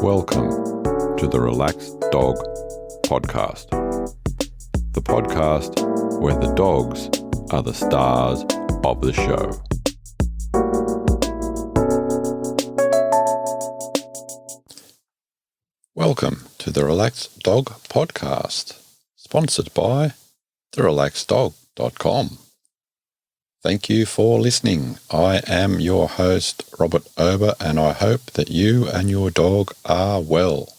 Welcome to the Relaxed Dog Podcast, the podcast where the dogs are the stars of the show. Welcome to the Relaxed Dog Podcast, sponsored by therelaxeddog.com. Thank you for listening. I am your host, Robert Ober, and I hope that you and your dog are well.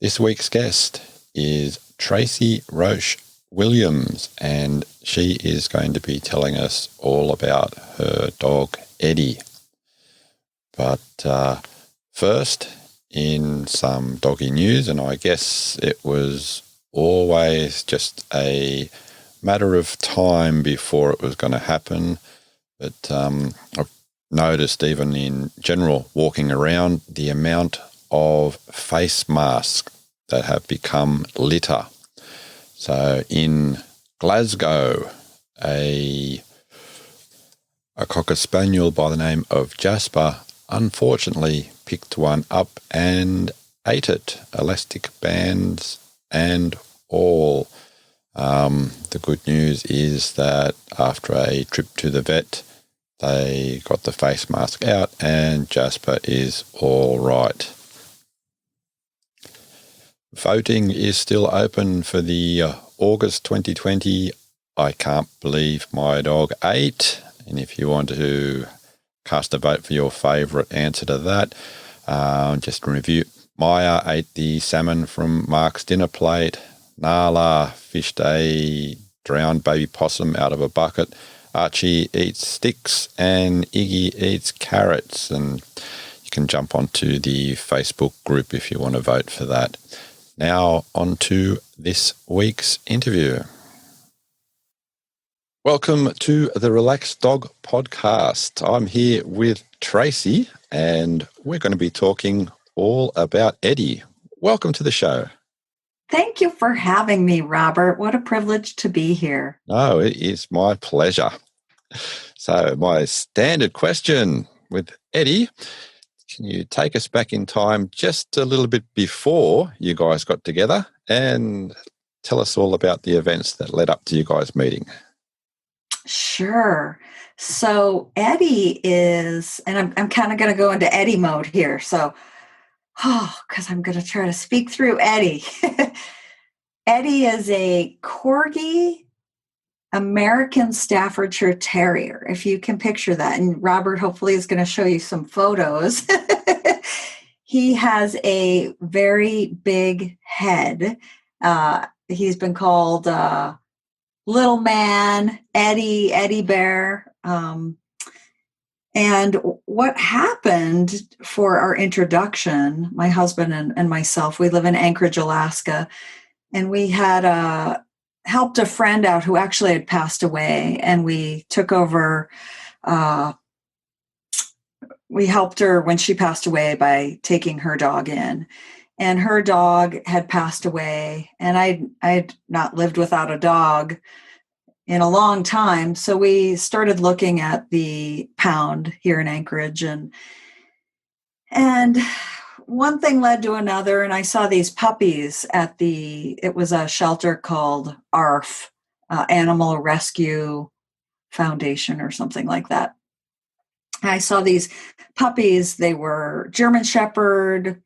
This week's guest is Tracy Roesch Williams, and she is going to be telling us all about her dog, Eddie. But first, in some doggy news, and I guess it was always just a matter of time before it was going to happen, but I've noticed even in general walking around the amount of face masks that have become litter. So in Glasgow, a Cocker Spaniel by the name of Jasper unfortunately picked one up and ate it, elastic bands and all. The good news is that after a trip to the vet, they got the face mask out and Jasper is all right. Voting is still open for the August 2020 I Can't Believe My Dog Ate. And if you want to cast a vote for your favourite answer to that, just to review, Maya ate the salmon from Mark's dinner plate. Nala fished a drowned baby possum out of a bucket. Archie eats sticks and Iggy eats carrots. And you can jump onto the Facebook group if you want to vote for that. Now on to this week's interview. Welcome to the Relaxed Dog Podcast. I'm here with Tracy and we're going to be talking all about Eddie. Welcome to the show. Thank you for having me, Robert. What a privilege to be here. Oh, it is my pleasure. So my standard question with Eddie, can you take us back in time just a little bit before you guys got together and tell us all about the events that led up to you guys meeting? Sure. So Eddie is, and I'm kind of going to go into Eddie mode here. So, because I'm going to try to speak through Eddie. Eddie is a Corgi American Staffordshire Terrier, if you can picture that. And Robert hopefully is going to show you some photos. He has a very big head. He's been called Little Man, Eddie Bear. And what happened for our introduction, my husband and myself, we live in Anchorage, Alaska, and we had helped a friend out who actually had passed away, and we took over. We helped her when she passed away by taking her dog in, and her dog had passed away, and I'd not lived without a dog in a long time. So we started looking at the pound here in Anchorage, and one thing led to another, and I saw these puppies it was a shelter called ARF, Animal Rescue Foundation or something like that. I saw these puppies. They were German Shepherd,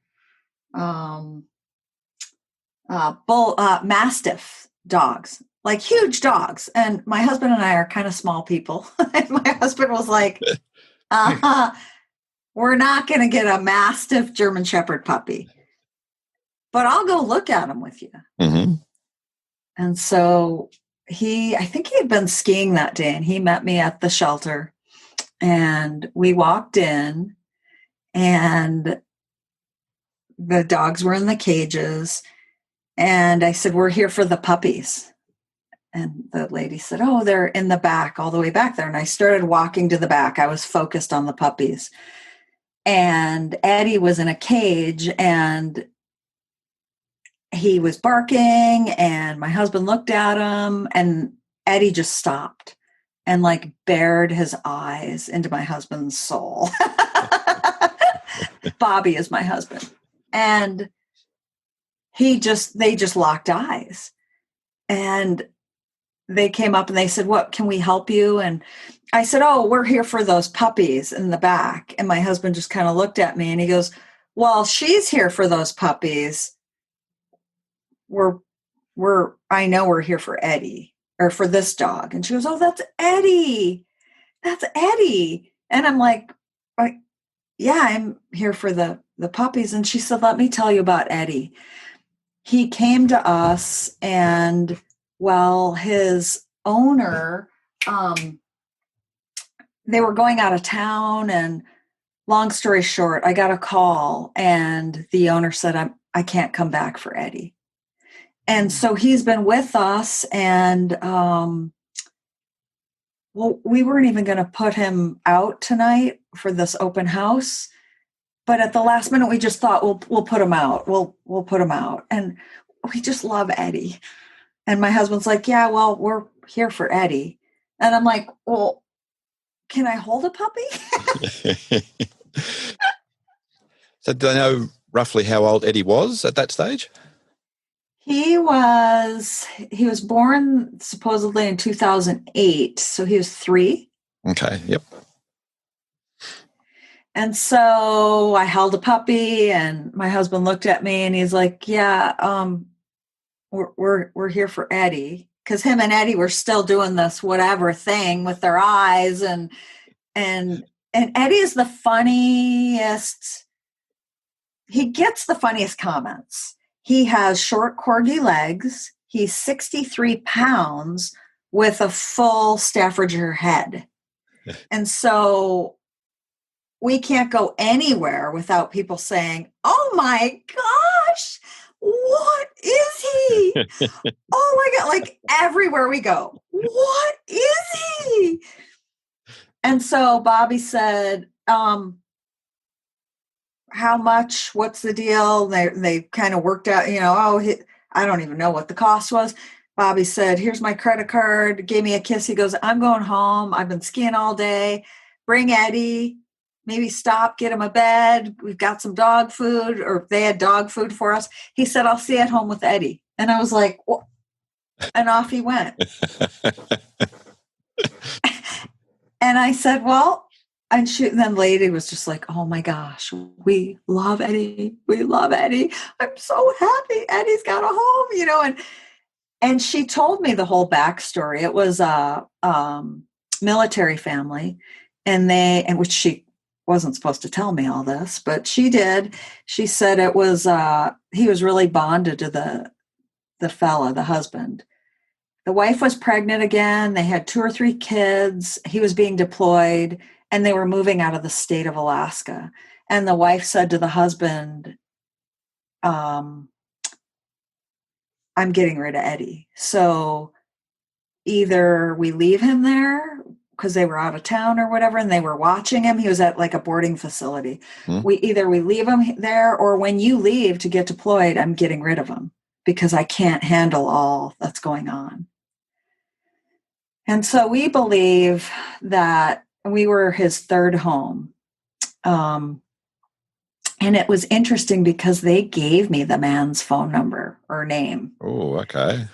Mastiff dogs, like huge dogs. And my husband and I are kind of small people. And my husband was like, we're not going to get a Mastiff German Shepherd puppy, but I'll go look at him with you. Mm-hmm. And so I think he had been skiing that day, and he met me at the shelter, and we walked in, and the dogs were in the cages. And I said, we're here for the puppies. And the lady said, oh, they're in the back, all the way back there. And I started walking to the back. I was focused on the puppies. And Eddie was in a cage, and he was barking, and my husband looked at him, and Eddie just stopped and like bared his eyes into my husband's soul. Bobby is my husband. And they just locked eyes. And they came up and they said, "What, can we help you?" And I said, "Oh, we're here for those puppies in the back." And my husband just kind of looked at me and he goes, "Well, she's here for those puppies. I know we're here for Eddie, or for this dog." And she goes, "Oh, that's Eddie. That's Eddie." And I'm like, "Yeah, I'm here for the puppies." And she said, "Let me tell you about Eddie. He came to us, and well, his owner, they were going out of town, and long story short, I got a call and the owner said, I can't come back for Eddie." And so he's been with us, and well, we weren't even going to put him out tonight for this open house, but at the last minute we just thought we'll put him out. We'll put him out. And we just love Eddie. And my husband's like, "Yeah, well, we're here for Eddie." And I'm like, "Well, can I hold a puppy?" So do they know roughly how old Eddie was at that stage? He was born supposedly in 2008, so he was 3. Okay, yep. And so I held a puppy, and my husband looked at me and he's like, "Yeah, we're here for Eddie," because him and Eddie were still doing this whatever thing with their eyes, and Eddie is the funniest. He gets the funniest comments. He has short corgi legs. He's 63 pounds with a full Staffordshire head. And so we can't go anywhere without people saying, "Oh my gosh, what is he?" "Oh my God," like everywhere we go, "What is he?" And so Bobby said, "How much? What's the deal?" They kind of worked out, I don't even know what the cost was. Bobby said, "Here's my credit card," gave me a kiss. He goes, "I'm going home. I've been skiing all day. Bring Eddie. Maybe stop, get him a bed. We've got some dog food," or they had dog food for us. He said, "I'll see you at home with Eddie." And I was like, well, and off he went. And I said, "Well," and then lady was just like, "Oh my gosh, we love Eddie. We love Eddie. I'm so happy Eddie's got a home," and she told me the whole backstory. It was a military family, and which she wasn't supposed to tell me all this, but she did. She said it was he was really bonded to the fella, the husband. The wife was pregnant again. They had 2 or 3 kids. He was being deployed, and they were moving out of the state of Alaska. And the wife said to the husband, "I'm getting rid of Eddie. So either we leave him there," because they were out of town or whatever, and they were watching him. He was at like a boarding facility. We leave him there, or when you leave to get deployed, I'm getting rid of him because I can't handle all that's going on. And so we believe that we were his third home. And it was interesting because they gave me the man's phone number or name. Oh, okay.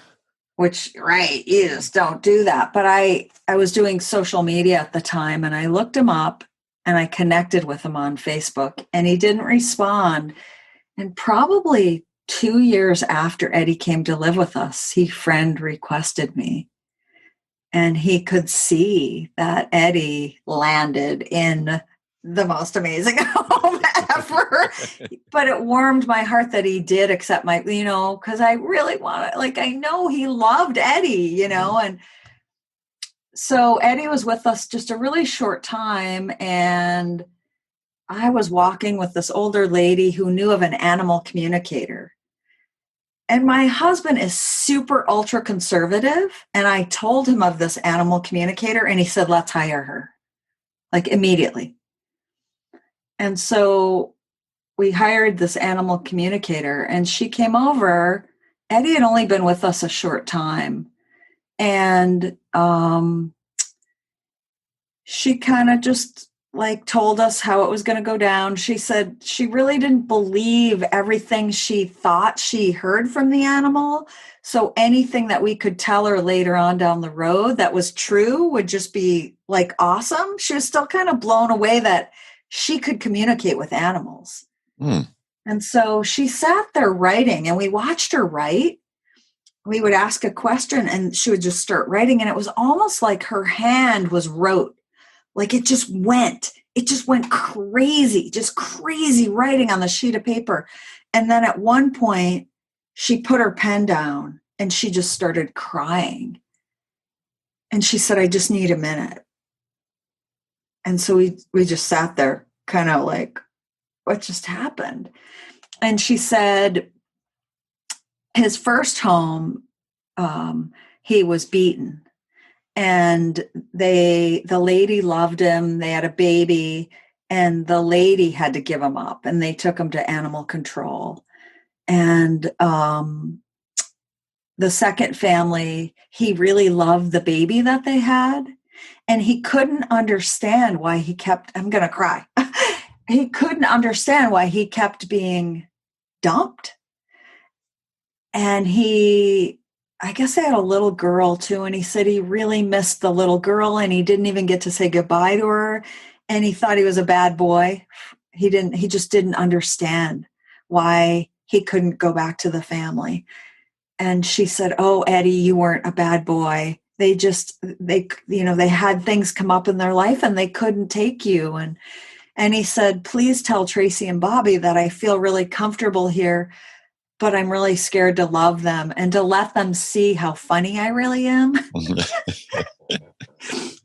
Which, right, you just don't do that. But I was doing social media at the time, and I looked him up and I connected with him on Facebook, and he didn't respond. And probably 2 years after Eddie came to live with us, he friend requested me. And he could see that Eddie landed in the most amazing home ever. But it warmed my heart that he did accept my, because I really want to, I know he loved Eddie, and so Eddie was with us just a really short time. And I was walking with this older lady who knew of an animal communicator. And my husband is super ultra conservative. And I told him of this animal communicator, and he said, "Let's hire her," immediately. And so we hired this animal communicator, and she came over. Eddie had only been with us a short time. And she kind of just like told us how it was going to go down. She said she really didn't believe everything she thought she heard from the animal. So anything that we could tell her later on down the road that was true would just be like awesome. She was still kind of blown away that she could communicate with animals. Mm. And so she sat there writing, and we watched her write. We would ask a question and she would just start writing. And it was almost like her hand was wrote. Like it just went crazy, just crazy writing on the sheet of paper. And then at one point, she put her pen down and she just started crying. And she said, I just need a minute. And so we just sat there kind of like, what just happened? And she said, his first home, he was beaten. And the lady loved him. They had a baby, and the lady had to give him up, and they took him to animal control. And the second family, he really loved the baby that they had, and he couldn't understand why he kept, I'm going to cry. He couldn't understand why he kept being dumped. And I guess I had a little girl too, and he said he really missed the little girl, and he didn't even get to say goodbye to her, and he thought he was a bad boy. He just didn't understand why he couldn't go back to the family. And she said, oh, Eddie, you weren't a bad boy. They had things come up in their life and they couldn't take you. And he said, please tell Tracy and Bobby that I feel really comfortable here, but I'm really scared to love them and to let them see how funny I really am.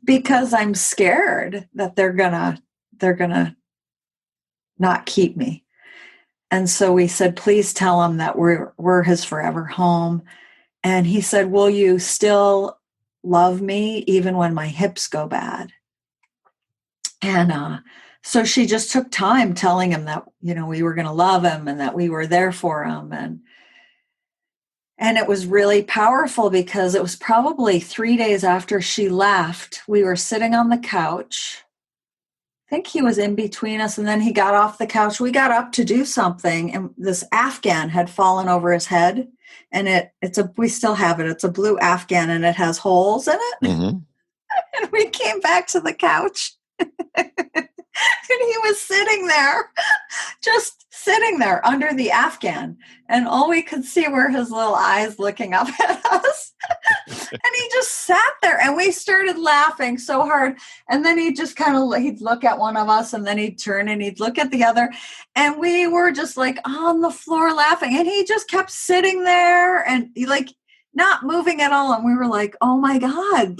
Because I'm scared that they're gonna not keep me. And so we said, please tell him that we're his forever home. And he said, will you still love me even when my hips go bad? And so she just took time telling him that, we were going to love him and that we were there for him. And it was really powerful because it was probably 3 days after she left. We were sitting on the couch. I think he was in between us, and then he got off the couch. We got up to do something, and this Afghan had fallen over his head. And we still have it. It's a blue Afghan, and it has holes in it. Mm-hmm. And we came back to the couch. And he was sitting there, just sitting there under the Afghan. And all we could see were his little eyes looking up at us. And he just sat there, and we started laughing so hard. And then he'd just he'd look at one of us, and then he'd turn and he'd look at the other. And we were just like on the floor laughing. And he just kept sitting there and not moving at all. And we were like, oh my God,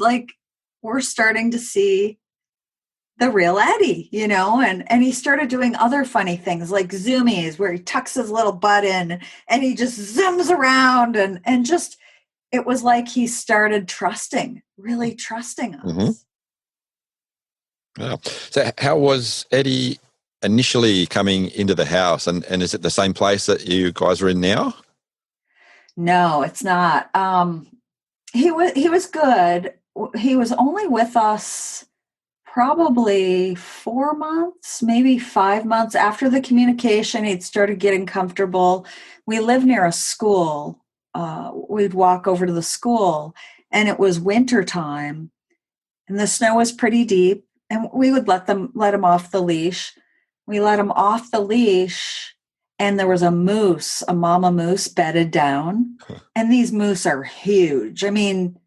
we're starting to see the real Eddie, and he started doing other funny things like zoomies where he tucks his little butt in and he just zooms around and just, it was like he started really trusting us. Mm-hmm. Wow. So how was Eddie initially coming into the house, and is it the same place that you guys are in now? No, it's not. He was good. He was only with us probably 4 months, maybe 5 months after the communication. He'd started getting comfortable. We live near a school. We'd walk over to the school, and it was winter time, and the snow was pretty deep, and we would let him off the leash. We let him off the leash, and there was a mama moose bedded down. And these moose are huge. I mean,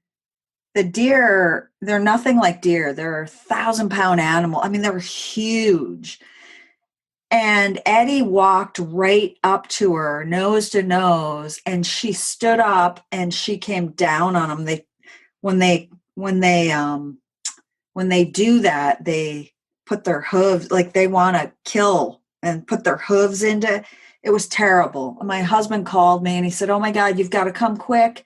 the deer, they're nothing like deer. They're 1,000-pound animal. I mean, they were huge. And Eddie walked right up to her, nose to nose, and she stood up and she came down on him. When they do that, they put their hooves, like they want to kill and put their hooves into. It was terrible. My husband called me and he said, oh my God, you've got to come quick.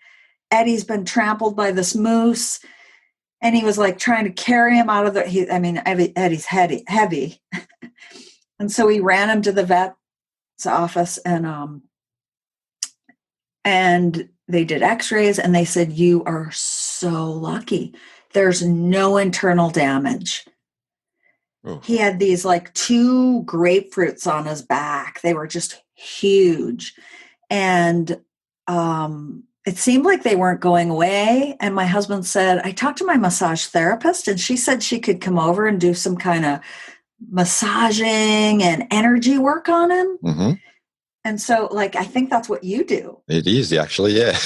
Eddie's been trampled by this moose. And he was trying to carry him out of Eddie's heavy. And so we ran him to the vet's office, and they did x-rays, and they said, you are so lucky. There's no internal damage. Oh. He had these like 2 grapefruits on his back. They were just huge. And it seemed like they weren't going away. And my husband said, I talked to my massage therapist and she said she could come over and do some kind of massaging and energy work on him. Mm-hmm. And so, like, I think that's what you do. It is actually, yeah.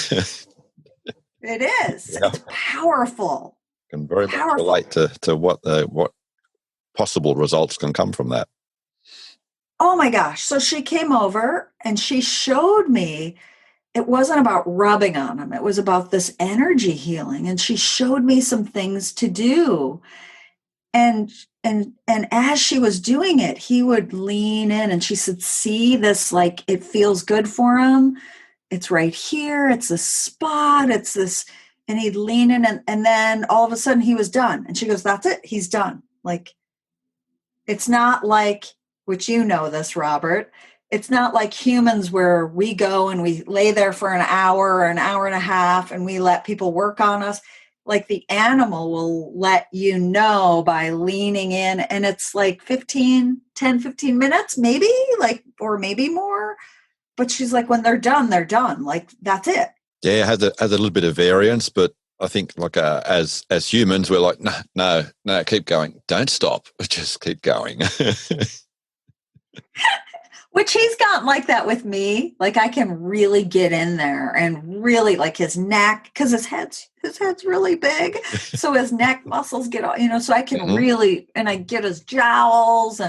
It is. Yeah. It's powerful. Can very much relate to what possible results can come from that. Oh my gosh. So she came over and she showed me it wasn't about rubbing on him. It was about this energy healing. And she showed me some things to do. And as she was doing it, he would lean in and she said, see this, like, it feels good for him. It's right here. It's a spot. It's this. And he'd lean in and then all of a sudden he was done. And she goes, that's it. He's done. Like, it's not like, which you know this, Robert, it's not like humans where we go and we lay there for an hour or an hour and a half and we let people work on us. Like the animal will let you know by leaning in, and it's like 15 minutes, maybe, like, or maybe more. But she's like, when they're done, they're done. Like, that's it. Yeah, it has a little bit of variance, but I think like as humans, we're like, no, keep going. Don't stop. Just keep going. Which he's gotten like that with me. Like, I can really get in there and really, like, his neck, because his head's really big. So his neck muscles get all, so I can really, and I get his jowls.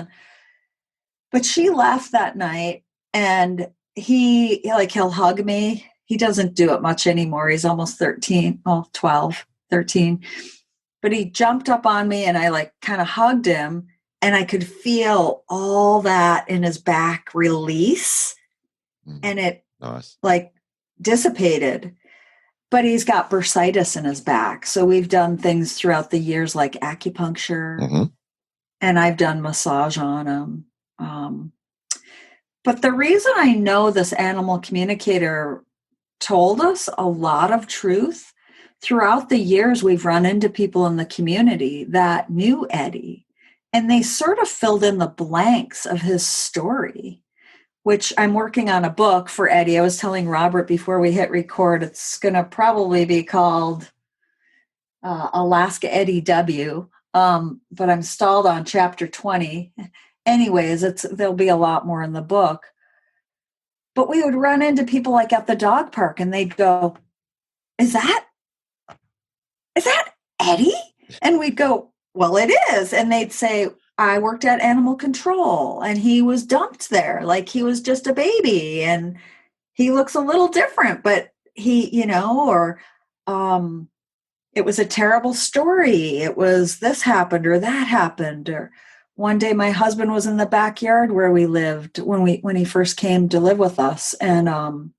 But she left that night and he'll hug me. He doesn't do it much anymore. He's almost 13, 12, 13. But he jumped up on me and I like kind of hugged him. And I could feel all that in his back release, and it like dissipated. But he's got bursitis in his back. So we've done things throughout the years like acupuncture, and I've done massage on him. But the reason I know this animal communicator told us a lot of truth, throughout the years we've run into people in the community that knew Eddie. And they sort of filled in the blanks of his story, which I'm working on a book for Eddie. I was telling Robert before we hit record, it's going to probably be called Alaska Eddie W. But I'm stalled on chapter 20. Anyways, there'll be a lot more in the book. But we would run into people like at the dog park and they'd go, is that Eddie? And we'd go, well, it is. And they'd say, I worked at animal control and he was dumped there. Like he was just a baby and he looks a little different, but he, or it was a terrible story. It was this happened or that happened. Or one day my husband was in the backyard where we lived when he first came to live with us. And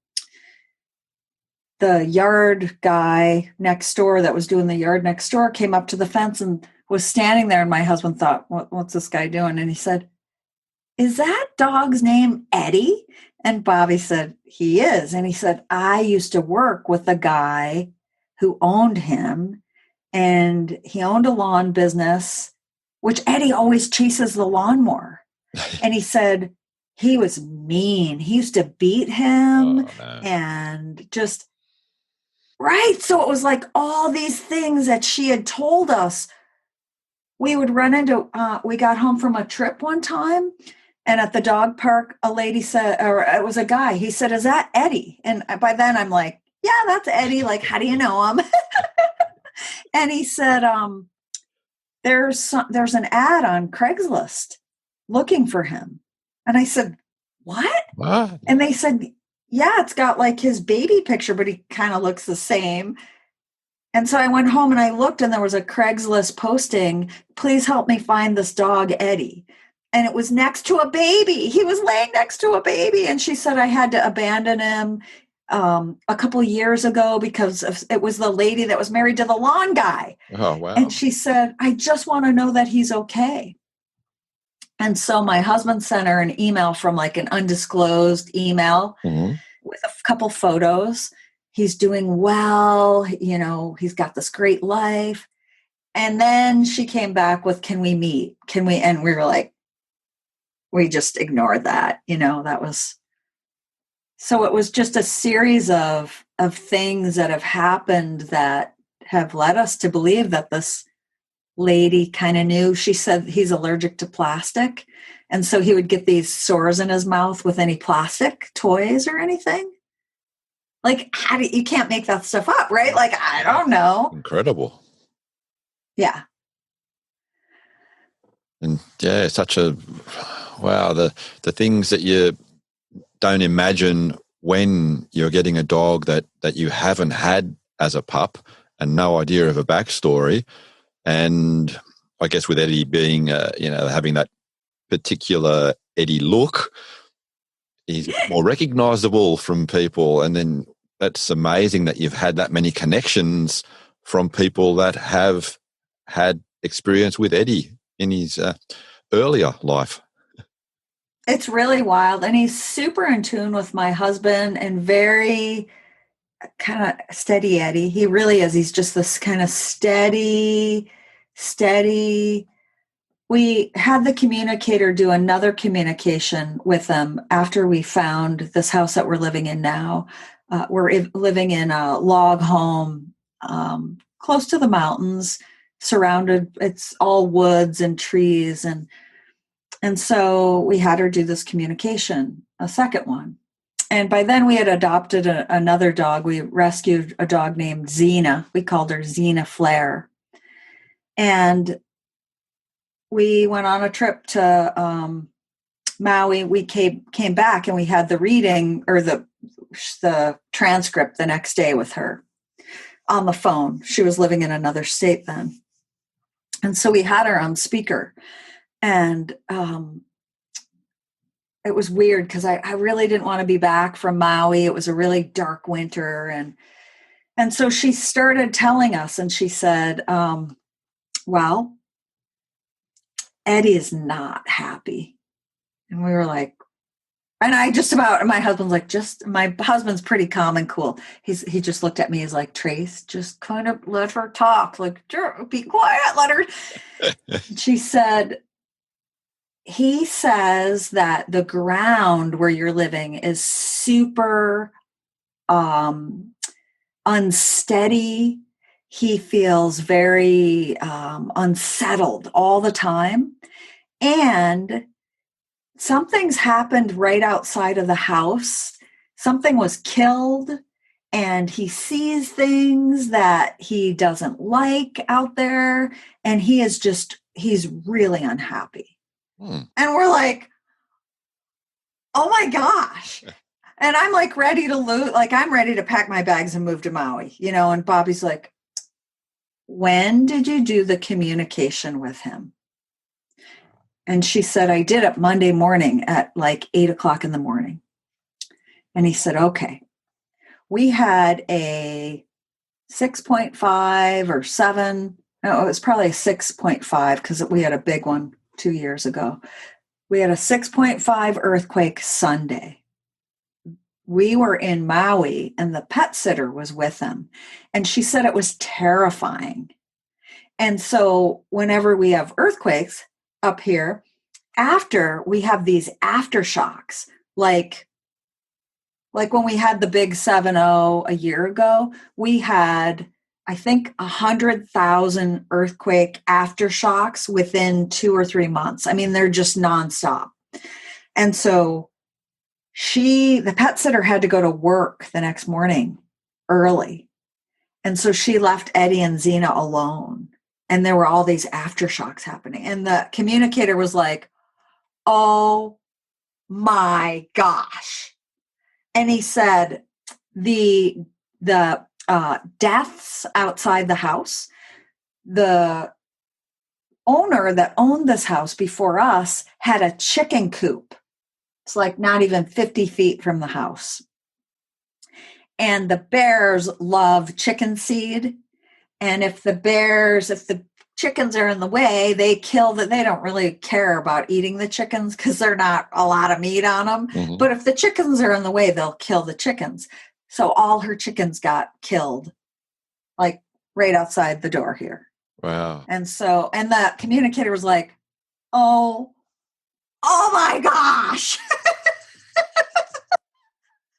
the yard guy next door that was doing the yard next door came up to the fence and was standing there, and my husband thought, what's this guy doing? And he said, is that dog's name Eddie? And Bobby said, he is. And he said, I used to work with a guy who owned him, and he owned a lawn business, which Eddie always chases the lawnmower. And he said, he was mean. He used to beat him and just, right. So it was like all these things that she had told us. We would run into, we got home from a trip one time, and at the dog park, a lady said, or it was a guy, he said, is that Eddie? And by then I'm like, yeah, that's Eddie. Like, how do you know him? And he said, there's an ad on Craigslist looking for him. And I said, what? And they said, yeah, it's got like his baby picture, but he kind of looks the same. And so I went home and I looked, and there was a Craigslist posting, please help me find this dog, Eddie. And it was next to a baby. He was laying next to a baby. And she said I had to abandon him a couple of years ago because it was the lady that was married to the lawn guy. Oh, wow. And she said, I just want to know that he's okay. And so my husband sent her an email from like an undisclosed email with a couple photos. He's doing well, he's got this great life. And then she came back with, can we meet? Can we? And we were like, we just ignored that, that was, so it was just a series of things that have happened that have led us to believe that this lady kind of knew. She said he's allergic to plastic. And so he would get these sores in his mouth with any plastic toys or anything. Like, you can't make that stuff up, right? Like, I don't know. Incredible. Yeah. And yeah, wow, the things that you don't imagine when you're getting a dog that you haven't had as a pup and no idea of a backstory. And I guess with Eddie being, having that particular Eddie look, he's more recognizable from people. And then that's amazing that you've had that many connections from people that have had experience with Eddie in his earlier life. It's really wild. And he's super in tune with my husband and very kind of steady Eddie. He really is. He's just this kind of steady. We had the communicator do another communication with them after we found this house that we're living in now. We're living in a log home close to the mountains, surrounded. It's all woods and trees. And so we had her do this communication, a second one. And by then we had adopted another dog. We rescued a dog named Xena. We called her Xena Flair. And we went on a trip to Maui. We came back and we had the reading or the transcript the next day with her on the phone. She was living in another state then. And so we had her on speaker. And it was weird because I really didn't want to be back from Maui. It was a really dark winter. And so she started telling us, and she said, well, Eddie is not happy. And we were like, and my husband's like, my husband's pretty calm and cool. He just looked at me. He's like, Trace, just kind of let her talk. Like, be quiet, let her. She said, he says that the ground where you're living is super unsteady. He feels very unsettled all the time. And something's happened right outside of the house. Something was killed, and he sees things that he doesn't like out there. And he's really unhappy. And we're like, oh my gosh. And I'm like ready to I'm ready to pack my bags and move to Maui, and Bobby's like, when did you do the communication with him? And she said, I did it Monday morning at like 8:00 in the morning. And he said, okay. We had a 6.5 or 7. No, it was probably a 6.5 because we had a big one 2 years ago. We had a 6.5 earthquake Sunday. We were in Maui and the pet sitter was with them. And she said it was terrifying. And so whenever we have earthquakes up here, we have these aftershocks, like when we had the big 7.0 a year ago, we had, I think, 100,000 earthquake aftershocks within 2 or 3 months. I mean, they're just nonstop. And so the pet sitter had to go to work the next morning early. And so she left Eddie and Xena alone. And there were all these aftershocks happening. And the communicator was like, oh my gosh. And he said the deaths outside the house, the owner that owned this house before us had a chicken coop. It's like not even 50 feet from the house. And the bears love chicken seed. And if the chickens are in the way, they kill that. They don't really care about eating the chickens because they're not a lot of meat on them. Mm-hmm. But if the chickens are in the way, they'll kill the chickens. So all her chickens got killed, like right outside the door here. Wow. And the communicator was like, oh my gosh.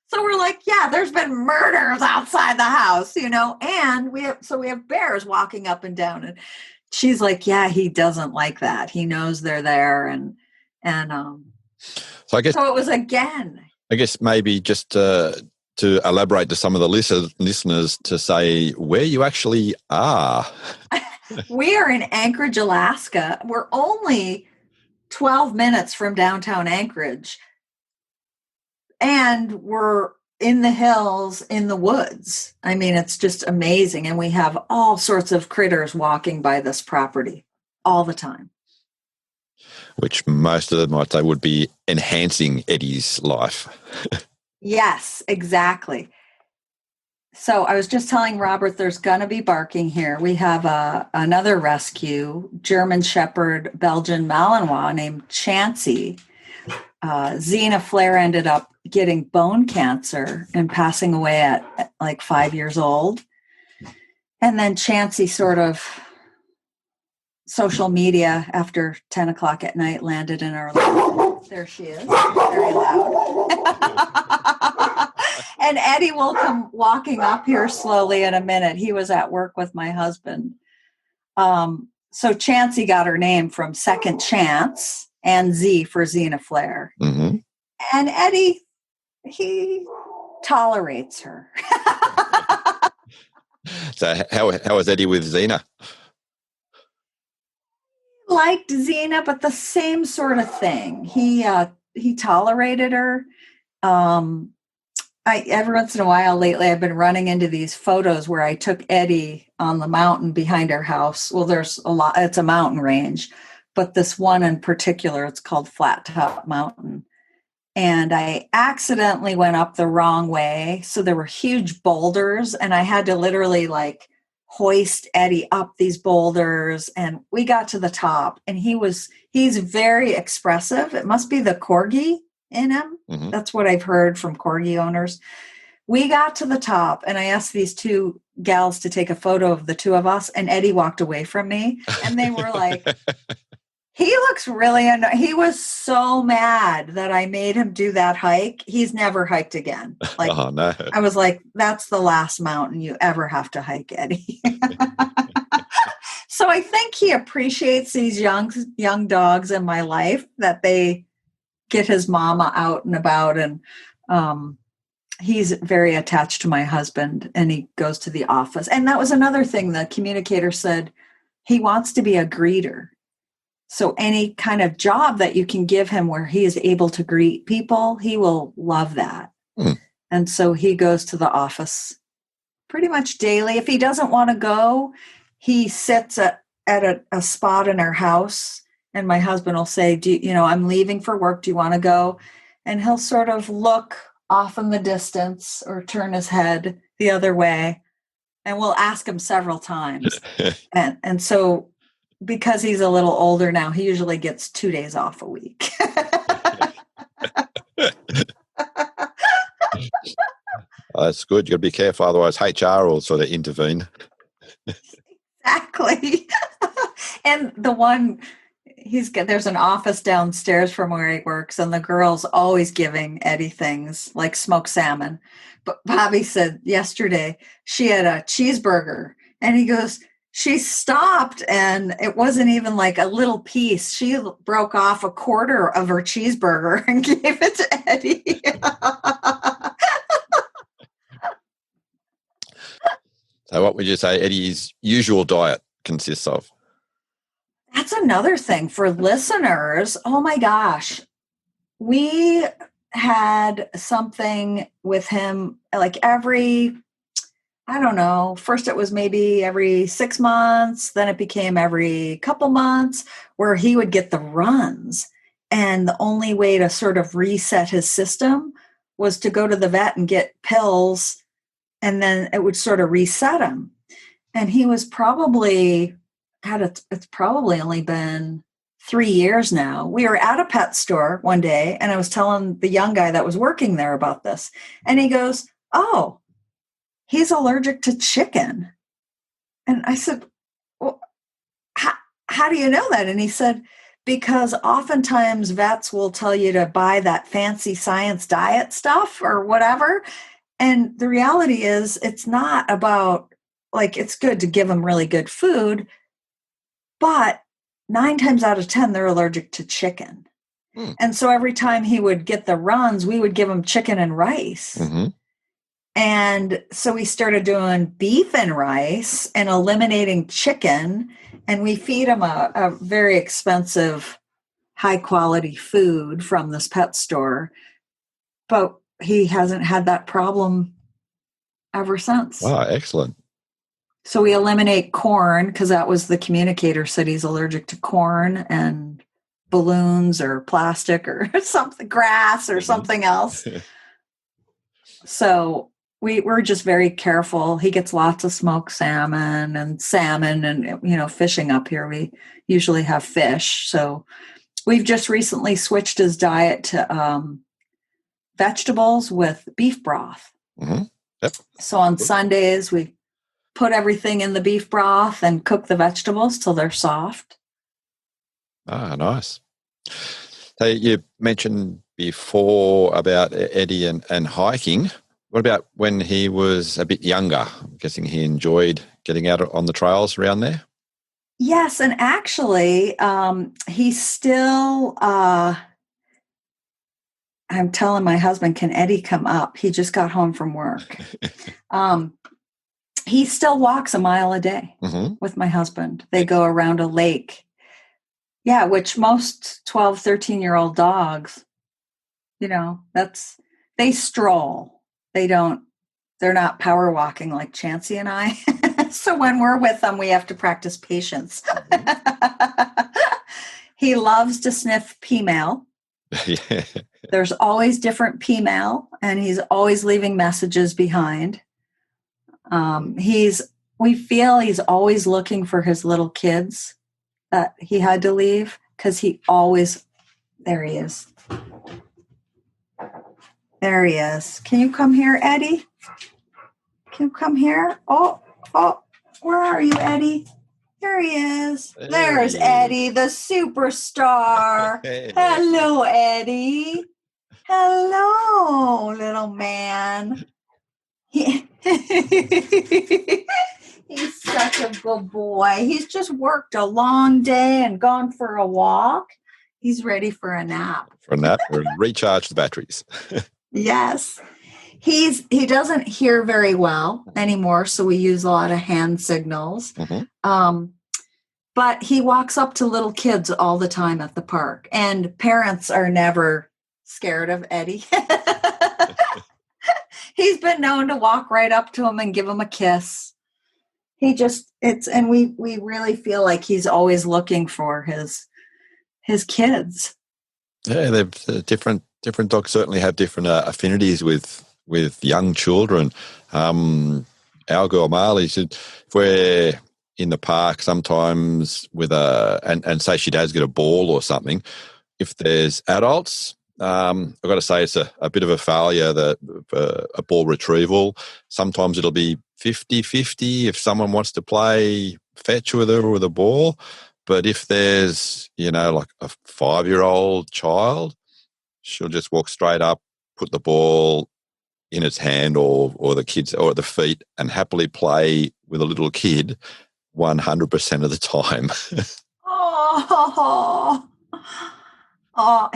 So we're like, yeah, there's been murders outside the house, and we have bears walking up and down. And she's like, yeah, he doesn't like that. He knows they're there. And So so it was again. I guess maybe just to elaborate to some of the listeners to say where you actually are. We are in Anchorage, Alaska. We're only 12 minutes from downtown Anchorage. And we're in the hills, in the woods. I mean, it's just amazing. And we have all sorts of critters walking by this property all the time. Which most of them might say would be enhancing Eddie's life. Yes, exactly. So I was just telling Robert there's going to be barking here. We have another rescue, German Shepherd Belgian Malinois named Chansey. Xena Flair ended up getting bone cancer and passing away at like 5 years old. And then Chansey sort of social media after 10 o'clock at night landed in our life. There she is, very loud. And Eddie will come walking up here slowly in a minute. He was at work with my husband. So Chansey got her name from Second Chance and Z for Xena Flair. Mm-hmm. And Eddie, he tolerates her. So how is Eddie with Xena? Liked Xena, but the same sort of thing. He tolerated her. Every once in a while lately, I've been running into these photos where I took Eddie on the mountain behind our house. Well, there's a lot. It's a mountain range, but this one in particular, it's called Flat Top Mountain. And I accidentally went up the wrong way. So there were huge boulders, and I had to literally like hoist Eddie up these boulders. And we got to the top, and he's very expressive. It must be the Corgi in him. Mm-hmm. That's what I've heard from Corgi owners. We got to the top, and I asked these two gals to take a photo of the two of us, and Eddie walked away from me, and they were like, he looks really he was so mad that I made him do that hike. He's never hiked again. Like, oh, no. I was like, that's the last mountain you ever have to hike, Eddie. So I think he appreciates these young dogs in my life, that they get his mama out and about. And he's very attached to my husband, and he goes to the office. And that was another thing the communicator said. He wants to be a greeter. So any kind of job that you can give him where he is able to greet people, he will love that. Mm. And so he goes to the office pretty much daily. If he doesn't want to go, he sits at a spot in our house, and my husband will say, I'm leaving for work. Do you want to go? And he'll sort of look off in the distance or turn his head the other way. And we'll ask him several times. and so, because he's a little older now, he usually gets 2 days off a week. That's good. You got to be careful, otherwise HR will sort of intervene. Exactly. And the one, there's an office downstairs from where he works, and the girl's always giving Eddie things like smoked salmon. But Bobby said yesterday she had a cheeseburger, and he goes, she stopped, and it wasn't even like a little piece. She broke off a quarter of her cheeseburger and gave it to Eddie. So what would you say Eddie's usual diet consists of? That's another thing for listeners. Oh my gosh. We had something with him like I don't know. First it was maybe every 6 months. Then it became every couple months, where he would get the runs. And the only way to sort of reset his system was to go to the vet and get pills. And then it would sort of reset him. And he was probably, it's probably only been 3 years now. We were at a pet store one day, and I was telling the young guy that was working there about this. And he goes, oh, he's allergic to chicken. And I said, well, how do you know that? And he said, because oftentimes vets will tell you to buy that fancy science diet stuff or whatever. And the reality is it's not about, like, it's good to give them really good food, but 9 times out of 10, they're allergic to chicken. And so every time he would get the runs, we would give him chicken and rice. Mm-hmm. And so we started doing beef and rice and eliminating chicken. And we feed him a very expensive, high quality food from this pet store. But he hasn't had that problem ever since. Wow, excellent. So we eliminate corn because that was the communicator said he's allergic to corn and balloons or plastic or something, grass or something else. So we're just very careful. He gets lots of smoked salmon and fishing up here. We usually have fish. So we've just recently switched his diet to vegetables with beef broth. Mm-hmm. Yep. So on Sundays, we put everything in the beef broth and cook the vegetables till they're soft. Ah, nice. So you mentioned before about Eddie and hiking. What about when he was a bit younger? I'm guessing he enjoyed getting out on the trails around there? Yes, and actually, he's still... I'm telling my husband, can Eddie come up? He just got home from work. He still walks a mile a day with my husband. They go around a lake. Yeah, which most 12, 13-year-old dogs, they stroll. They're not power walking like Chansey and I. So when we're with them, we have to practice patience. He loves to sniff pea mail. Yeah. There's always different pea mail, and he's always leaving messages behind. We feel he's always looking for his little kids that he had to leave because there he is. There he is. Can you come here, Eddie? Can you come here? Oh, where are you, Eddie? Here he is. There's Eddie, the superstar. Hey. Hello, Eddie. Hello, little man. He's such a good boy. He's just worked a long day and gone for a walk. He's ready for a nap. For a nap or recharge the batteries. Yes. He doesn't hear very well anymore, so we use a lot of hand signals. But he walks up to little kids all the time at the park, and parents are never scared of Eddie. He's been known to walk right up to him and give him a kiss. And we really feel like he's always looking for his kids. Yeah, they're different dogs certainly have different affinities with young children. Our girl Marley said, if we're in the park sometimes with and say she does get a ball or something, if there's adults, I've got to say it's a bit of a failure, a ball retrieval. Sometimes it'll be 50-50 if someone wants to play fetch with her with a ball. But if there's, like a 5-year-old child, she'll just walk straight up, put the ball in its hand or the kids or at the feet and happily play with a little kid 100% of the time.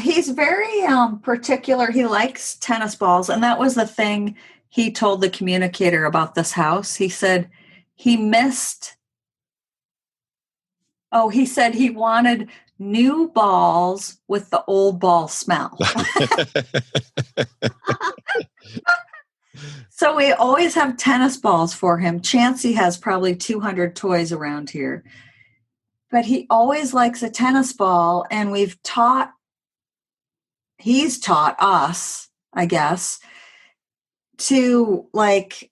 He's very particular. He likes tennis balls. And that was the thing he told the communicator about this house. He said he said he wanted new balls with the old ball smell. So we always have tennis balls for him. Chansey has probably 200 toys around here. But he always likes a tennis ball, and he's taught us, I guess, to every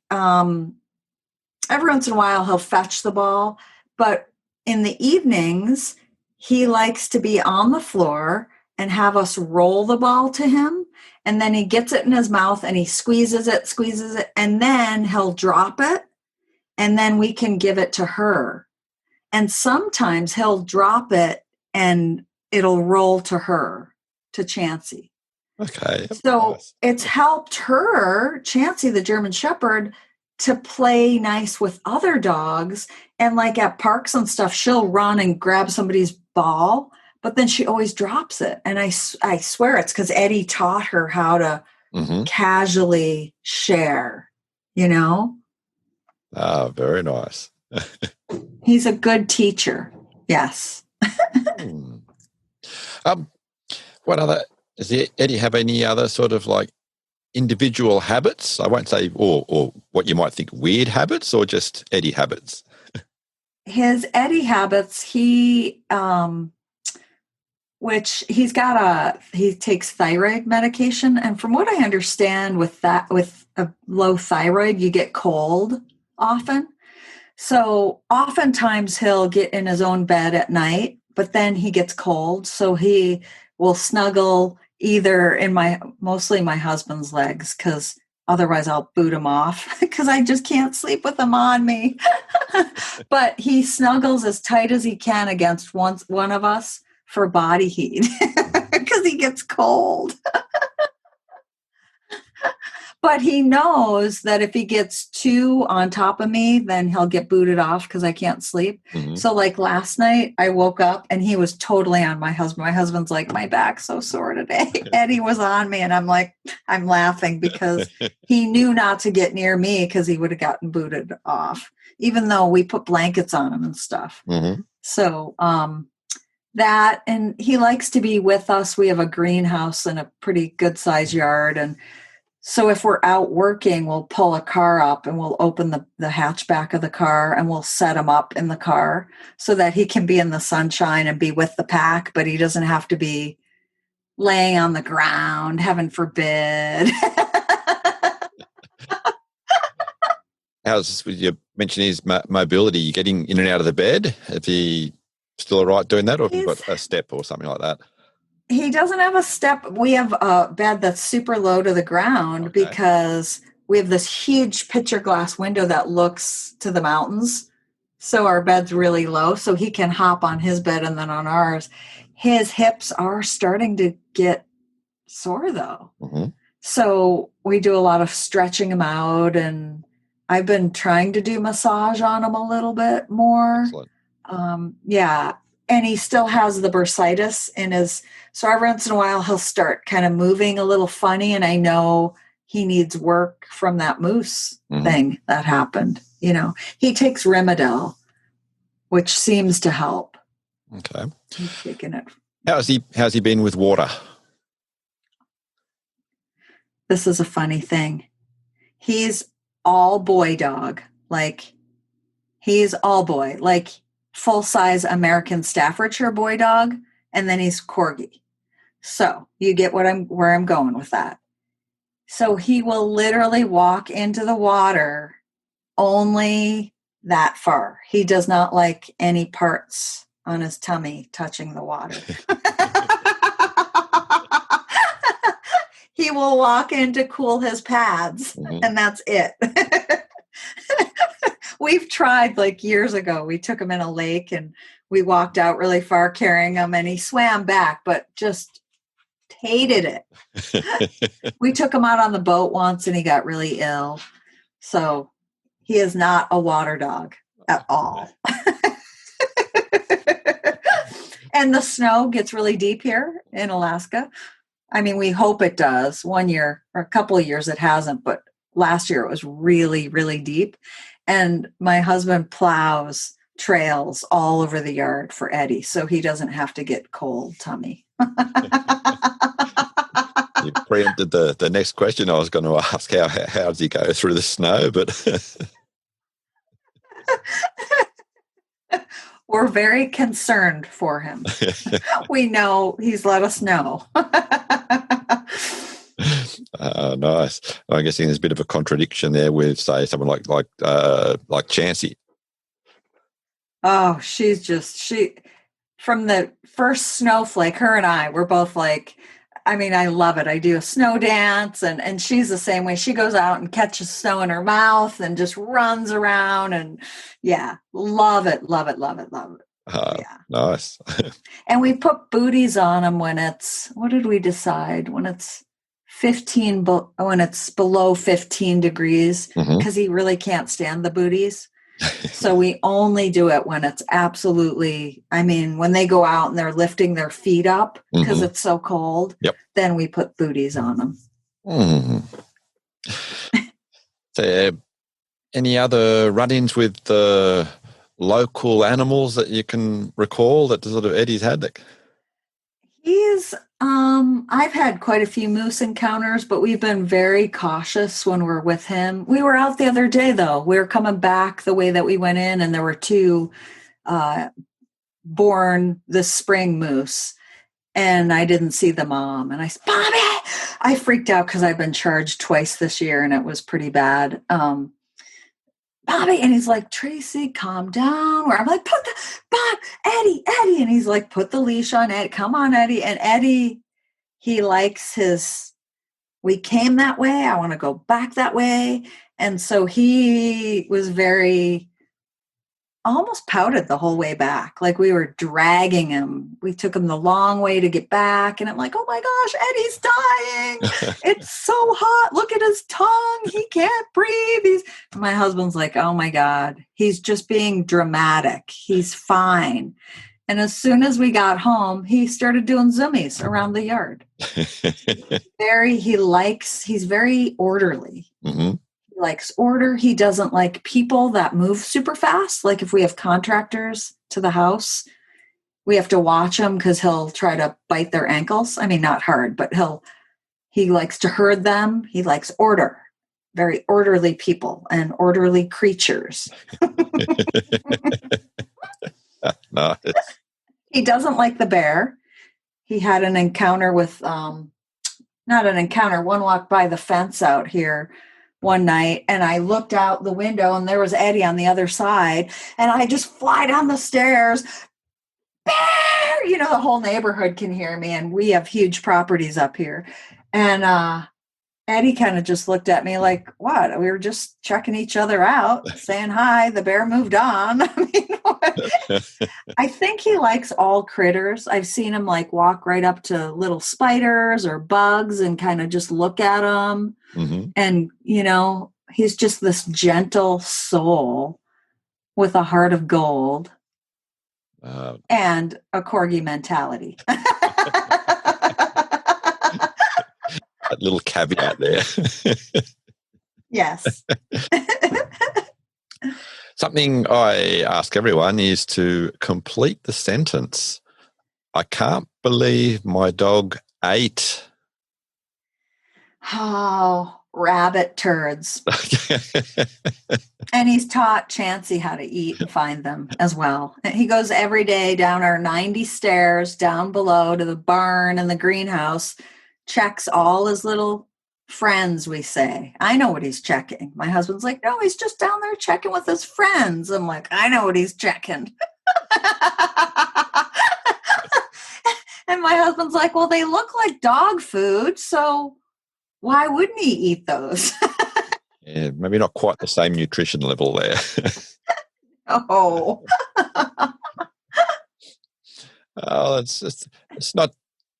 once in a while he'll fetch the ball, but in the evenings he likes to be on the floor and have us roll the ball to him, and then he gets it in his mouth and he squeezes it, and then he'll drop it, and then we can give it to her. And sometimes he'll drop it and it'll roll to her, to Chansey. Okay. So Nice. it's helped her, Chansey, the German Shepherd, to play nice with other dogs. And like at parks and stuff, she'll run and grab somebody's ball, but then she always drops it. And I swear it's because Eddie taught her how to casually share, you know? Ah, very nice. He's a good teacher. Yes. What other, does Eddie have any other sort of like individual habits? I won't say, or what you might think weird habits, or just Eddie habits. His Eddie habits, which he takes thyroid medication. And from what I understand with a low thyroid, you get cold often. So oftentimes he'll get in his own bed at night, but then he gets cold. So he will snuggle either in mostly my husband's legs, because otherwise I'll boot him off because I just can't sleep with him on me. But he snuggles as tight as he can against one of us for body heat because he gets cold. But he knows that if he gets two on top of me, then he'll get booted off because I can't sleep. So like last night, I woke up and he was totally on my husband. My husband's like, my back's so sore today. Eddie was on me. And I'm like, I'm laughing because he knew not to get near me because he would have gotten booted off, even though we put blankets on him and stuff. So that, and he likes to be with us. We have a greenhouse and a pretty good sized yard. And so if we're out working, we'll pull a car up and we'll open the hatchback of the car and we'll set him up in the car so that he can be in the sunshine and be with the pack, but he doesn't have to be laying on the ground, heaven forbid. How's, you mentioned his mobility? You getting in and out of the bed? Is he still all right doing that, or have you got a step or something like that? He doesn't have a step. We have a bed that's super low to the ground because we have this huge picture glass window that looks to the mountains. So our bed's really low, so he can hop on his bed and then on ours. His hips are starting to get sore though. So we do a lot of stretching him out, and I've been trying to do massage on him a little bit more. Yeah. And he still has the bursitis in his, so every once in a while he'll start kind of moving a little funny, and I know he needs work from that moose thing that happened. You know, he takes Rimadyl, which seems to help. Okay. He's taking it. How's he been with water? This is a funny thing. He's all boy dog. Like, he's all boy. Like, full-size American Staffordshire boy dog, and then he's Corgi. So you get where I'm going with that. So he will literally walk into the water only that far. He does not like any parts on his tummy touching the water. He will walk in to cool his pads, and that's it. We've tried, like years ago, we took him in a lake and we walked out really far carrying him, and he swam back, but just hated it. We took him out on the boat once and he got really ill. So he is not a water dog at all. And the snow gets really deep here in Alaska. I mean, we hope it does. One year or a couple of years it hasn't, but last year it was really, really deep. And my husband plows trails all over the yard for Eddie, so he doesn't have to get cold tummy. You preempted the next question I was going to ask. How does he go through the snow? But we're very concerned for him. We know he's let us know. Nice. I'm guessing there's a bit of a contradiction there with, say, someone like Chansey. Oh, she from the first snowflake, her and I were both like, I mean, I love it. I do a snow dance, and she's the same way. She goes out and catches snow in her mouth and just runs around, and yeah, love it, love it, love it, love it. Yeah. Nice. And we put booties on them when it's, what did we decide? When it's 15, when it's below 15 degrees, because he really can't stand the booties. So we only do it when it's absolutely, I mean, when they go out and they're lifting their feet up because it's so cold, then we put booties on them. So, any other run-ins with the local animals that you can recall that sort of Eddie's had? I've had quite a few moose encounters, but we've been very cautious when we're with him. We were out the other day, though. We were coming back the way that we went in, and there were two born this spring moose, and I didn't see the mom. And I said, Bobby! I freaked out because I've been charged twice this year, and it was pretty bad. Bobby, and he's like, Tracy, calm down. Where I'm like, Eddie, and he's like, put the leash on Eddie. Come on, Eddie. And Eddie, he likes we came that way. I want to go back that way. And so he was almost pouted the whole way back. Like we were dragging him. We took him the long way to get back. And I'm like, oh my gosh, Eddie's dying. It's so hot. Look at his tongue. He can't breathe. My husband's like, oh my God, he's just being dramatic. He's fine. And as soon as we got home, he started doing zoomies around the yard. He's very orderly. He likes order. He doesn't like people that move super fast. Like if we have contractors to the house, we have to watch him because he'll try to bite their ankles. I mean, not hard, but he likes to herd them. He likes order. Very orderly people and orderly creatures. Nice. He doesn't like the bear. He had an encounter with, not an encounter, one walked by the fence out here one night, and I looked out the window, and there was Eddie on the other side, and I just fly down the stairs. Bear! You know, the whole neighborhood can hear me, and we have huge properties up here. And Eddie kind of just looked at me like, what? We were just checking each other out, saying hi. The bear moved on. I mean, I think he likes all critters. I've seen him like walk right up to little spiders or bugs and kind of just look at them. And, you know, he's just this gentle soul with a heart of gold and a Corgi mentality. That little caveat there. Yes. Something I ask everyone is to complete the sentence. I can't believe my dog ate. Oh, rabbit turds. And he's taught Chansey how to eat and find them as well. He goes every day down our 90 stairs down below to the barn and the greenhouse, checks all his little friends, we say. I know what he's checking. My husband's like, no, he's just down there checking with his friends. I'm like, I know what he's checking. And my husband's like, well, they look like dog food, so why wouldn't he eat those? Yeah, maybe not quite the same nutrition level there. Oh. Oh, it's not,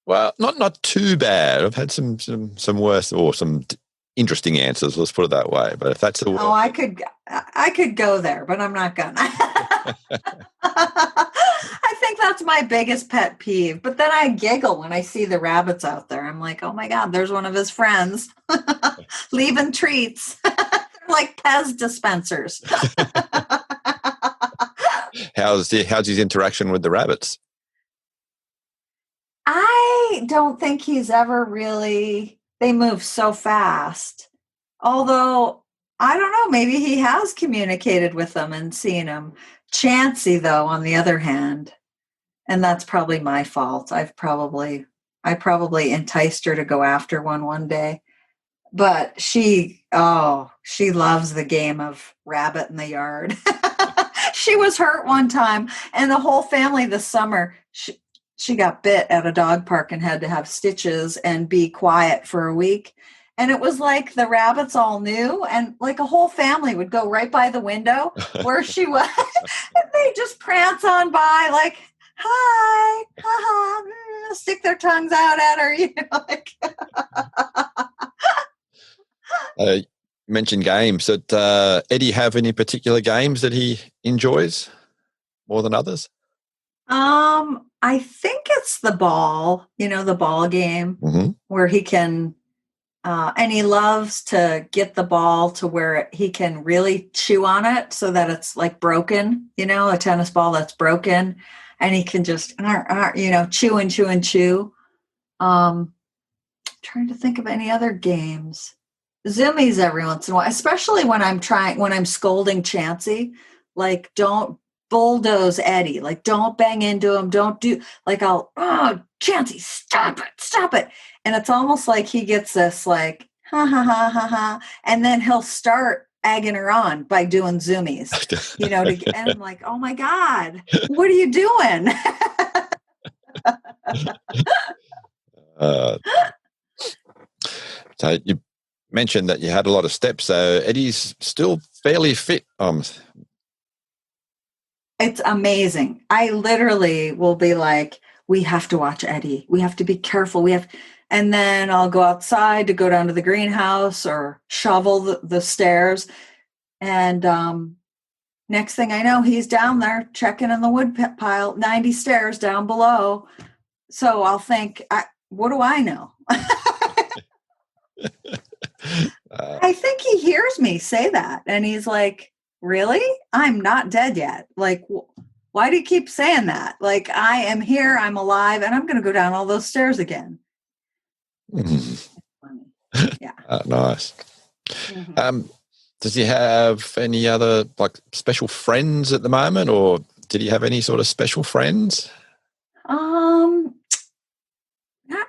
well, not too bad. I've had some worse or some interesting answers. Let's put it that way. But if that's the oh, I could go there, but I'm not gonna. I think that's my biggest pet peeve. But then I giggle when I see the rabbits out there. I'm like, oh my God, there's one of his friends leaving treats. Like Pez dispensers. How's his interaction with the rabbits? I don't think he's ever really, they move so fast. Although, I don't know, maybe he has communicated with them and seen them. Chansey, though, on the other hand, and that's probably my fault. I probably enticed her to go after one day. But she loves the game of rabbit in the yard. She was hurt one time, and the whole family this summer, she got bit at a dog park and had to have stitches and be quiet for a week. And it was like the rabbits all knew, and like a whole family would go right by the window where she was. And they just prance on by like, hi, haha, stick their tongues out at her, you know, like. You mentioned games. Did Eddie have any particular games that he enjoys more than others? I think it's the ball, you know, the ball game where he can, and he loves to get the ball to where he can really chew on it so that it's like broken, you know, a tennis ball that's broken, and he can just, you know, chew and chew and chew. Trying to think of any other games. Zoomies every once in a while, especially when I'm scolding Chansey, like, don't bulldoze Eddie, like, don't bang into him, don't do, like, Chansey, stop it. And it's almost like he gets this, like, ha ha ha ha ha, and then he'll start egging her on by doing zoomies, you know, and I'm like, oh my God, what are you doing? So you mentioned that you had a lot of steps, so Eddie's still fairly fit. It's amazing. I literally will be like, we have to watch Eddie. We have to be careful. And then I'll go outside to go down to the greenhouse or shovel the stairs. And next thing I know, he's down there checking in the wood pile, 90 stairs down below. So I'll think, what do I know? I think he hears me say that. And he's like, really? I'm not dead yet. Like, why do you keep saying that? Like, I am here, I'm alive, and I'm going to go down all those stairs again. Yeah. Nice. Does he have any other like special friends at the moment, or did he have any sort of special friends?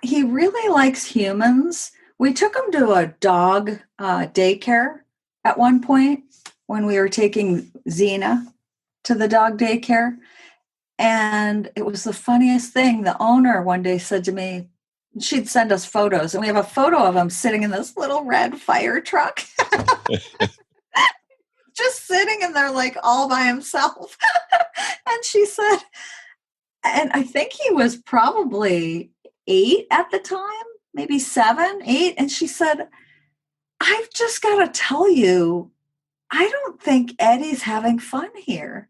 He really likes humans. We took him to a dog daycare at one point when we were taking Xena to the dog daycare. And it was the funniest thing. The owner one day said to me, she'd send us photos, and we have a photo of him sitting in this little red fire truck. Just sitting in there like all by himself. And she said, and I think he was probably 8 at the time, maybe 7, 8. And she said, I've just got to tell you, I don't think Eddie's having fun here.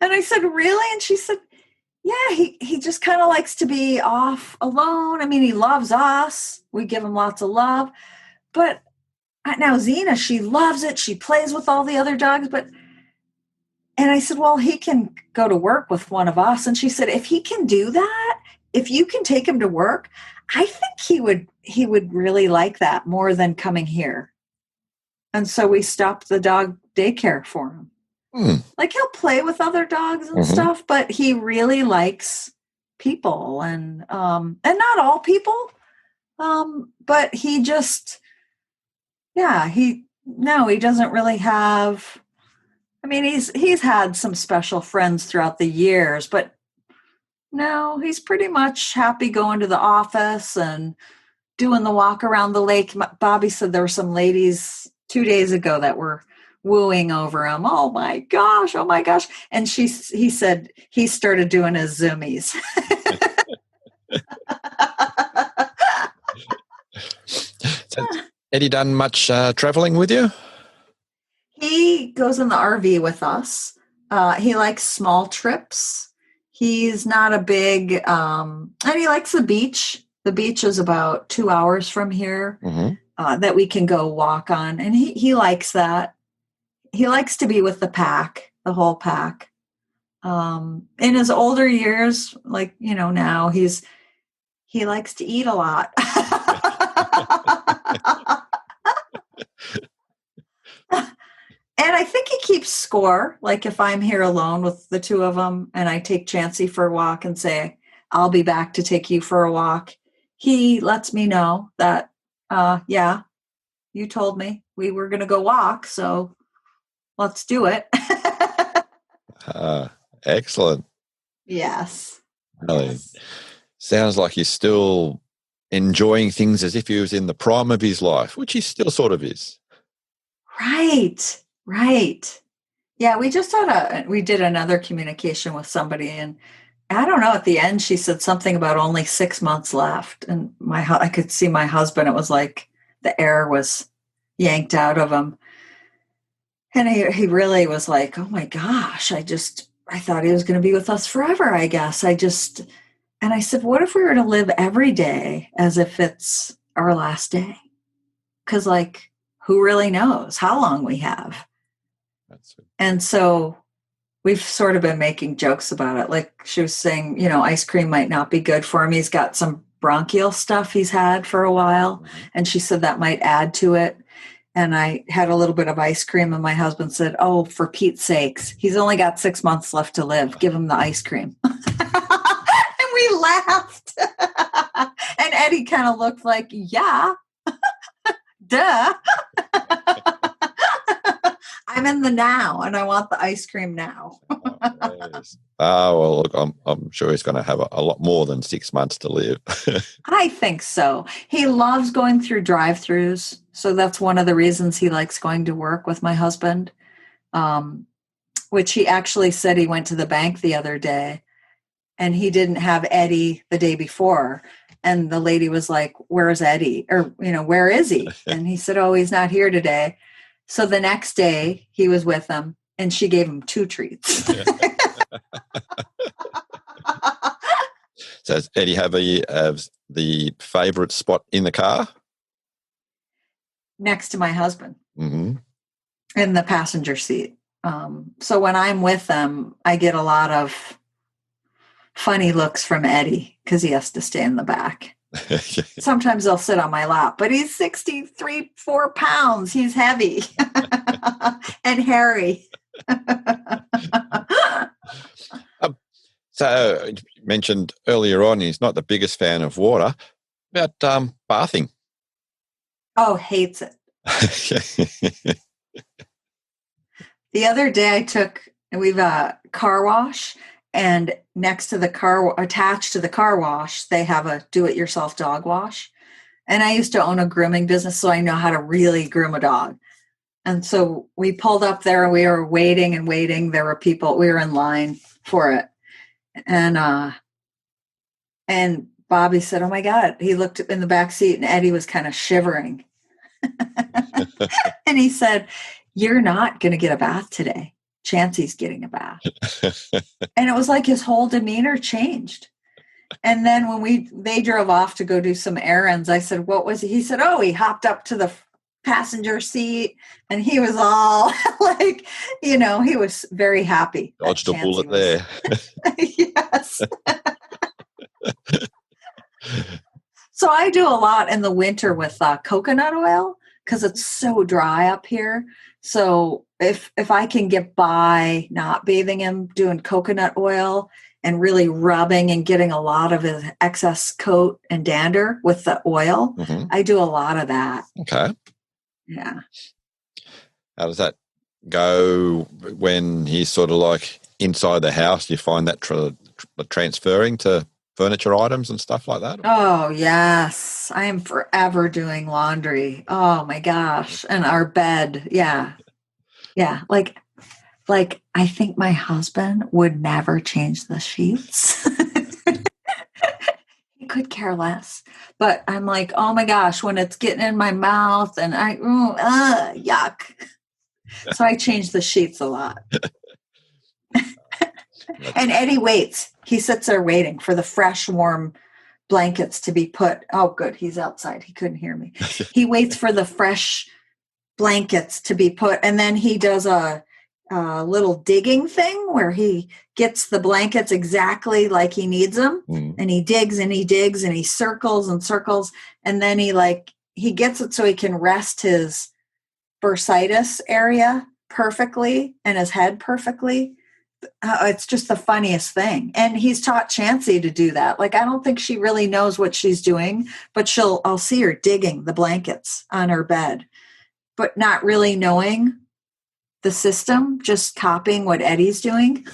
And I said, really? And she said, yeah, he just kind of likes to be off alone. I mean, he loves us. We give him lots of love. But now Xena, she loves it. She plays with all the other dogs. And I said, well, he can go to work with one of us. And she said, if he can do that, if you can take him to work, I think he would really like that more than coming here. And so we stopped the dog daycare for him. Like, he'll play with other dogs and stuff, but he really likes people and not all people. But he just, he doesn't really have, I mean, he's had some special friends throughout the years, but no, he's pretty much happy going to the office and doing the walk around the lake. Bobby said there were some ladies 2 days ago that were wooing over him. Oh my gosh. And he said he started doing his zoomies. So, Eddie done much traveling with you? He goes in the RV with us. He likes small trips. He's not a big, and he likes the beach. The beach is about 2 hours from here that we can go walk on. And he likes that. He likes to be with the pack, the whole pack. In his older years, like, you know, now he likes to eat a lot. And I think he keeps score. Like, if I'm here alone with the two of them and I take Chansey for a walk and say, I'll be back to take you for a walk, he lets me know that, you told me we were going to go walk, so let's do it. Excellent. Yes. Really? Yes. Sounds like he's still enjoying things as if he was in the prime of his life, which he still sort of is. Right. Right. Yeah, we did another communication with somebody, and I don't know, at the end she said something about only 6 months left, and I could see my husband, it was like the air was yanked out of him. And he really was like, oh my gosh, I thought he was going to be with us forever, I guess. And I said, what if we were to live every day as if it's our last day? Because, like, who really knows how long we have? That's it. And so we've sort of been making jokes about it. Like, she was saying, ice cream might not be good for him. He's got some bronchial stuff he's had for a while. Mm-hmm. And she said that might add to it. And I had a little bit of ice cream, and my husband said, oh, for Pete's sakes, he's only got 6 months left to live. Give him the ice cream. And we laughed. And Eddie kind of looked like, yeah, duh. I'm in the now, and I want the ice cream now. Yes. Well, look, I'm sure he's going to have a lot more than 6 months to live. I think so. He loves going through drive-thrus, so that's one of the reasons he likes going to work with my husband, which he actually said he went to the bank the other day, and he didn't have Eddie the day before. And the lady was like, where's Eddie? Or, where is he? And he said, oh, he's not here today. So the next day he was with them, and she gave him 2 treats. So does Eddie have the favourite spot in the car? Next to my husband. Mm-hmm. In the passenger seat. So when I'm with them, I get a lot of funny looks from Eddie because he has to stay in the back. Sometimes they'll sit on my lap, but he's 4 pounds. He's heavy and hairy. So you mentioned earlier on he's not the biggest fan of water. About bathing. Oh, hates it. The other day we've a car wash, and next to attached to the car wash, they have a do-it-yourself dog wash. And I used to own a grooming business, so I know how to really groom a dog. And so we pulled up there, and we were waiting and waiting. There were people, we were in line for it. And Bobby said, oh my God, he looked in the back seat, and Eddie was kind of shivering. And he said, you're not going to get a bath today. Chancey's getting a bath. And it was like his whole demeanor changed. And then when they drove off to go do some errands, I said, what was he? He said, oh, he hopped up to the passenger seat, and he was all like, he was very happy. Dodged a bullet there. Yes. So I do a lot in the winter with coconut oil because it's so dry up here. So if I can get by not bathing him, doing coconut oil and really rubbing and getting a lot of his excess coat and dander with the oil, Mm-hmm. I do a lot of that. Okay. Yeah. How does that go when he's sort of like inside the house? Do you find that transferring to furniture items and stuff like that? Oh, yes. I am forever doing laundry. Oh, my gosh. And our bed. Yeah. Yeah. Like I think my husband would never change the sheets. He could care less. But I'm like, oh my gosh, when it's getting in my mouth and yuck. So I change the sheets a lot. And Eddie waits. He sits there waiting for the fresh, warm blankets to be put. Oh, good. He's outside. He couldn't hear me. He waits for the fresh blankets to be put. And then he does a little digging thing where he gets the blankets exactly like he needs them. Mm. And he digs and he digs and he circles and circles. And then he gets it so he can rest his bursitis area perfectly and his head perfectly. It's just the funniest thing. And he's taught Chancey to do that. Like, I don't think she really knows what she's doing, but I'll see her digging the blankets on her bed, but not really knowing the system, just copying what Eddie's doing.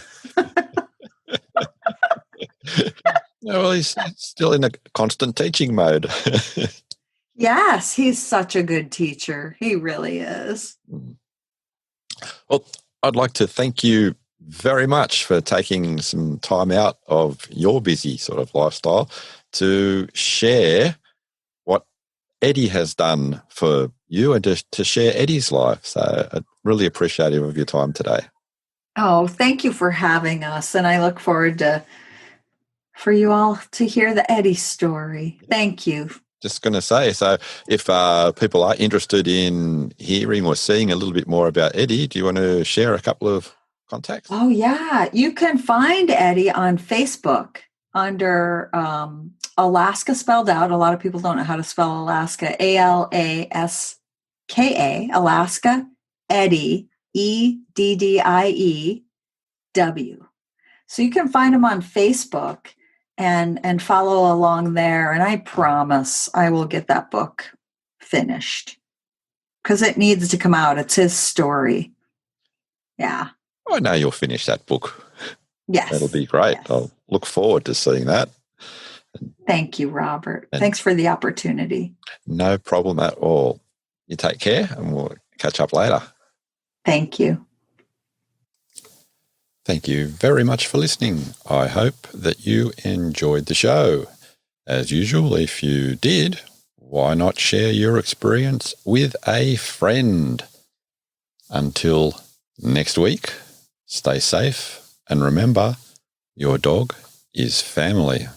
Well, he's still in a constant teaching mode. Yes, he's such a good teacher. He really is. Well, I'd like to thank you very much for taking some time out of your busy sort of lifestyle to share what Eddie has done for you and to share Eddie's life. So I'm really appreciative of your time today. Oh, thank you for having us. And I look forward for you all to hear the Eddie story. Thank you. Just going to say, so if people are interested in hearing or seeing a little bit more about Eddie, do you want to share a couple of contacts? Oh, yeah. You can find Eddie on Facebook under Alaska spelled out. A lot of people don't know how to spell Alaska. Alaska, Alaska, Eddie, EDDIEW. So you can find him on Facebook and follow along there. And I promise I will get that book finished because it needs to come out. It's his story. Yeah. I know you'll finish that book. Yes. That'll be great. Yes. I'll look forward to seeing that. Thank you, Robert. Thanks for the opportunity. No problem at all. You take care and we'll catch up later. Thank you. Thank you very much for listening. I hope that you enjoyed the show. As usual, if you did, why not share your experience with a friend? Until next week, stay safe and remember, your dog is family.